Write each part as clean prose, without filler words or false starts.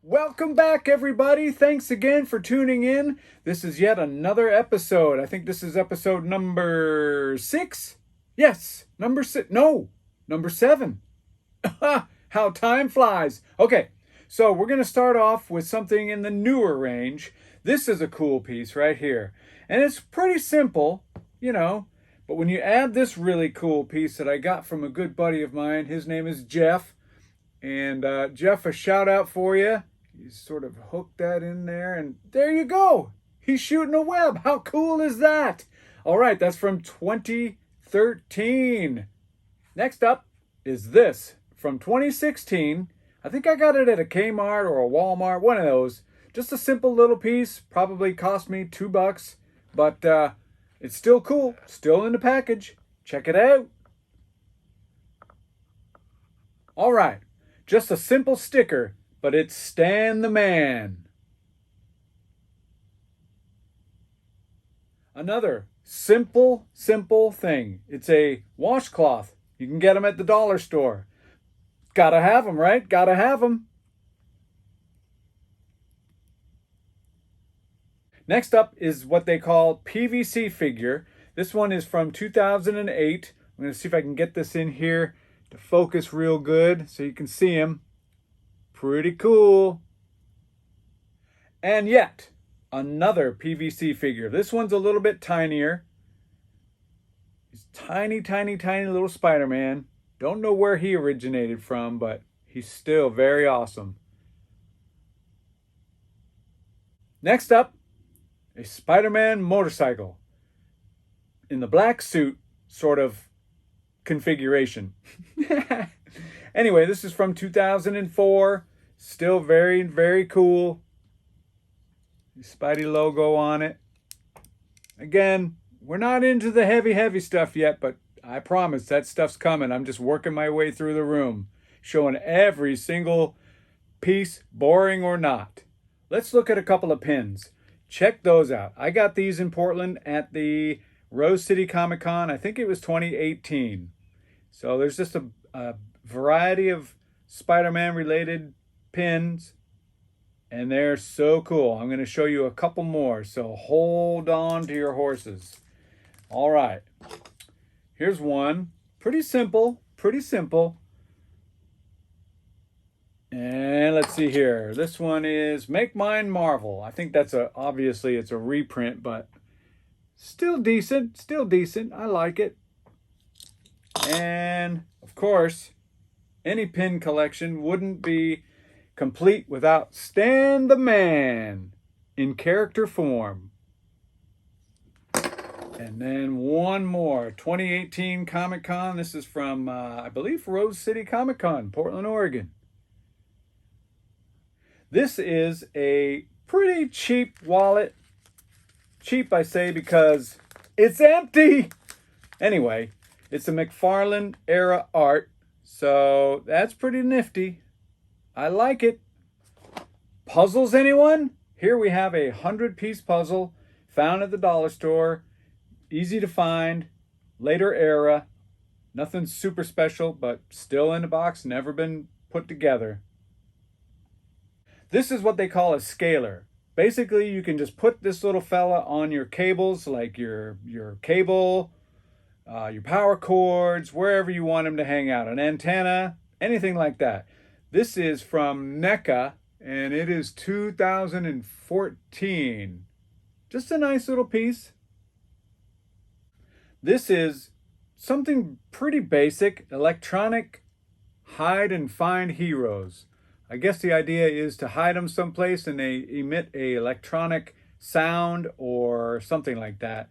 Welcome back, everybody. Thanks again for tuning in. This is yet another episode. I think this is episode number 6. Yes, number 6. No, number 7. How time flies. Okay, so we're going to start off with something in the newer range. This is a cool piece right here. And it's pretty simple, but when you add this really cool piece that I got from a good buddy of mine, his name is Jeff. And Jeff, a shout out for you. You sort of hook that in there, and there you go. He's shooting a web. How cool is that? All right, that's from 2013. Next up is this from 2016. I think I got it at a Kmart or a Walmart, one of those. Just a simple little piece. Probably cost me $2, but it's still cool. Still in the package. Check it out. All right, just a simple sticker. But it's Stan the Man. Another simple thing. It's a washcloth. You can get them at the dollar store. Gotta have them, right? Gotta have them. Next up is what they call PVC figure. This one is from 2008. I'm going to see if I can get this in here to focus real good so you can see him. Pretty cool. And yet, another PVC figure. This one's a little bit tinier. He's tiny little Spider-Man. Don't know where he originated from, but he's still very awesome. Next up, a Spider-Man motorcycle. In the black suit sort of configuration. Anyway, this is from 2004. Still very cool. The Spidey logo on it. Again, we're not into the heavy stuff yet, but I promise that stuff's coming. I'm just working my way through the room, showing every single piece, boring or not. Let's look at a couple of pins. Check those out. I got these in Portland at the Rose City Comic Con. I think it was 2018. So there's just a variety of Spider-Man related pins, and they're so cool. I'm going to show you a couple more, so hold on to your horses. All right, here's one. Pretty simple. And let's see here. This one is Make Mine Marvel. I think that's obviously it's a reprint, but still decent. I like it. And of course, any pin collection wouldn't be complete without Stan the Man in character form. And then one more, 2018 Comic Con. This is from, I believe, Rose City Comic Con, Portland, Oregon. This is a pretty cheap wallet. Cheap, I say, because it's empty. Anyway, it's a McFarlane era art. So that's pretty nifty. I like it. Puzzles, anyone? Here we have a 100-piece puzzle found at the dollar store. Easy to find. Later era. Nothing super special, but still in the box. Never been put together. This is what they call a scaler. Basically, you can just put this little fella on your cables, like your cable, your power cords, wherever you want them to hang out, an antenna, anything like that. This is from NECA, and it is 2014. Just a nice little piece. This is something pretty basic, electronic hide and find heroes. I guess the idea is to hide them someplace and they emit a electronic sound or something like that.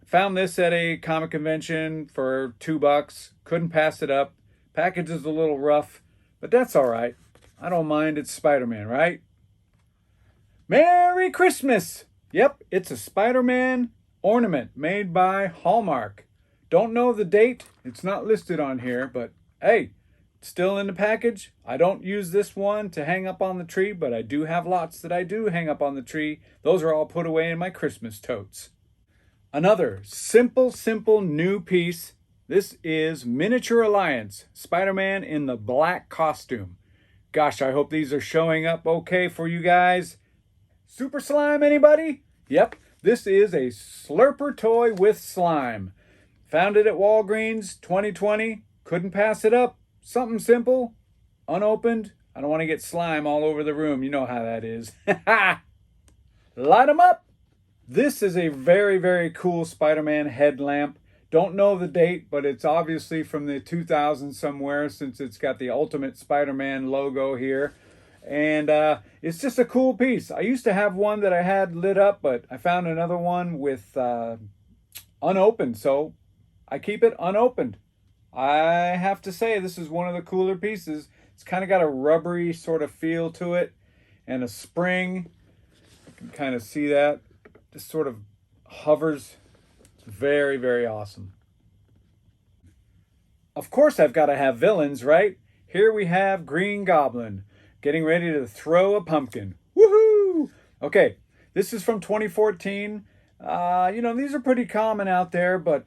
Found this at a comic convention for $2. Couldn't pass it up. Package is a little rough, but that's all right. I don't mind. It's Spider-Man, right? Merry Christmas! Yep, it's a Spider-Man ornament made by Hallmark. Don't know the date. It's not listed on here, but hey, it's still in the package. I don't use this one to hang up on the tree, but I do have lots that I do hang up on the tree. Those are all put away in my Christmas totes. Another simple new piece. This is Miniature Alliance, Spider-Man in the black costume. Gosh, I hope these are showing up okay for you guys. Super slime, anybody? Yep, this is a Slurper toy with slime. Found it at Walgreens 2020. Couldn't pass it up. Something simple, unopened. I don't want to get slime all over the room. You know how that is. Light them up. This is a very, very cool Spider-Man headlamp. Don't know the date, but it's obviously from the 2000s somewhere, since it's got the Ultimate Spider-Man logo here. And it's just a cool piece. I used to have one that I had lit up, but I found another one with unopened, so I keep it unopened. I have to say, this is one of the cooler pieces. It's kind of got a rubbery sort of feel to it, and a spring. You can kind of see that. Just sort of hovers. It's very, very awesome. Of course, I've got to have villains, right? Here we have Green Goblin getting ready to throw a pumpkin. Woohoo! Okay, this is from 2014. These are pretty common out there, but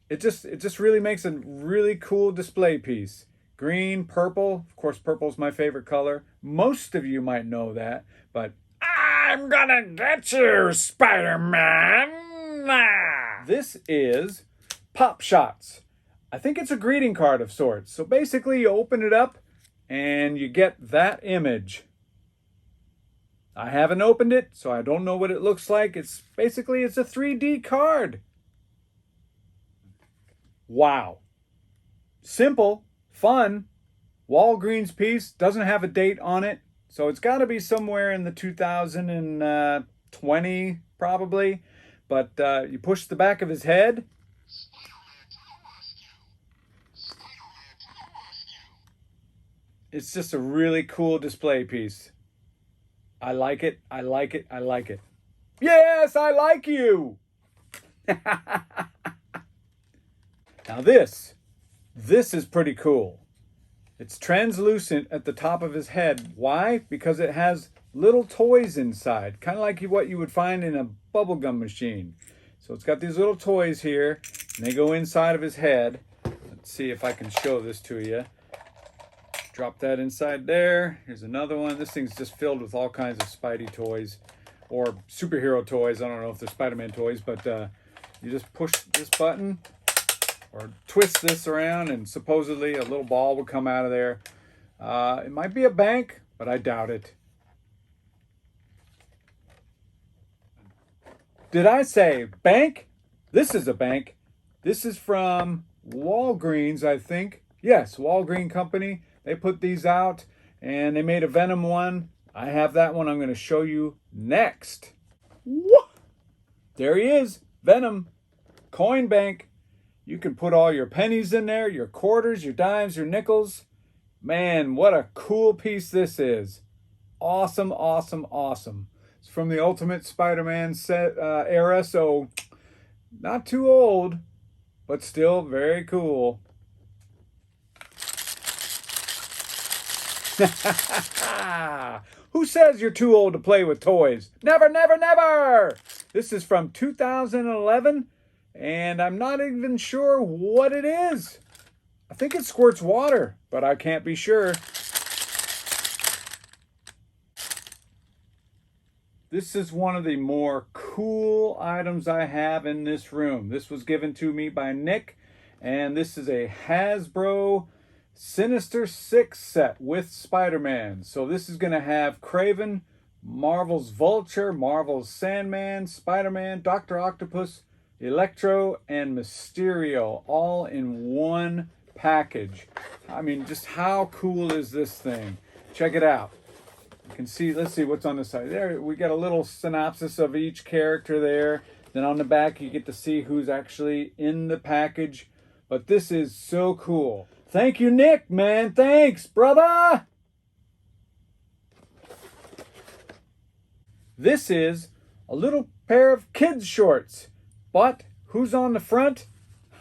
it just really makes a really cool display piece. Green, purple. Of course, purple's my favorite color. Most of you might know that, but I'm gonna get you, Spider-Man! This is Pop Shots. I think it's a greeting card of sorts. So basically, you open it up and you get that image. I haven't opened it, so I don't know what it looks like. It's a 3D card. Wow. Simple, fun. Walgreens piece, doesn't have a date on it. So it's got to be somewhere in the 2020 probably. But you push the back of his head. It's just a really cool display piece. I like it. I like it. I like it. Yes, I like you. Now this is pretty cool. It's translucent at the top of his head. Why? Because it has little toys inside, kind of like what you would find in a bubblegum machine. So it's got these little toys here, and they go inside of his head. Let's see if I can show this to you. Drop that inside there. Here's another one. This thing's just filled with all kinds of Spidey toys or superhero toys. I don't know if they're Spider-Man toys, but you just push this button or twist this around, and supposedly a little ball will come out of there. It might be a bank, but I doubt it. Did I say bank? This is a bank. This is from Walgreens, I think. Yes, Walgreens Company. They put these out, and they made a Venom one. I have that one I'm going to show you next. What? There he is, Venom. Coin bank. You can put all your pennies in there, your quarters, your dimes, your nickels. Man, what a cool piece this is. Awesome, awesome, awesome. It's from the Ultimate Spider-Man set era, so not too old, but still very cool. Who says you're too old to play with toys? Never, never, never! This is from 2011, and I'm not even sure what it is. I think it squirts water, but I can't be sure. This is one of the more cool items I have in this room. This was given to me by Nick, and this is a Hasbro Sinister Six set with Spider-Man. So this is going to have Kraven, Marvel's Vulture, Marvel's Sandman, Spider-Man, Dr. Octopus, Electro, and Mysterio all in one package. I mean, just how cool is this thing? Check it out. You can see, let's see what's on the side. There, we got a little synopsis of each character there. Then on the back, you get to see who's actually in the package. But this is so cool. Thank you, Nick, man. Thanks, brother. This is a little pair of kids' shorts. But who's on the front?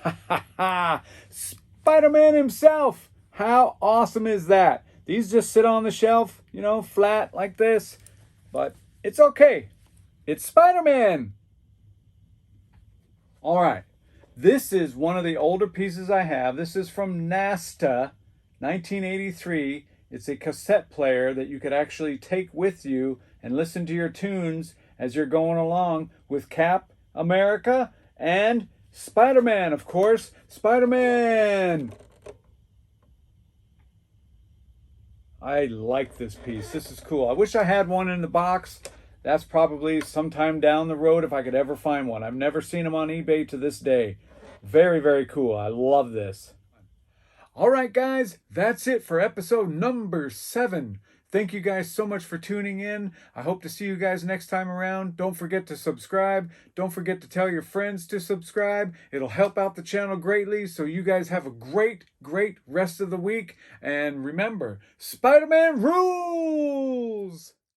Ha ha ha! Spider-Man himself. How awesome is that? These just sit on the shelf, you know, flat like this. But it's okay. It's Spider-Man. All right. This is one of the older pieces I have. This is from NASTA, 1983. It's a cassette player that you could actually take with you and listen to your tunes as you're going along with Cap America and Spider-Man, of course. Spider-Man! I like this piece. This is cool. I wish I had one in the box. That's probably sometime down the road if I could ever find one. I've never seen them on eBay to this day. Very, very cool. I love this. All right, guys, that's it for episode number 7. Thank you guys so much for tuning in. I hope to see you guys next time around. Don't forget to subscribe. Don't forget to tell your friends to subscribe. It'll help out the channel greatly. So you guys have a great, great rest of the week. And remember, Spider-Man rules!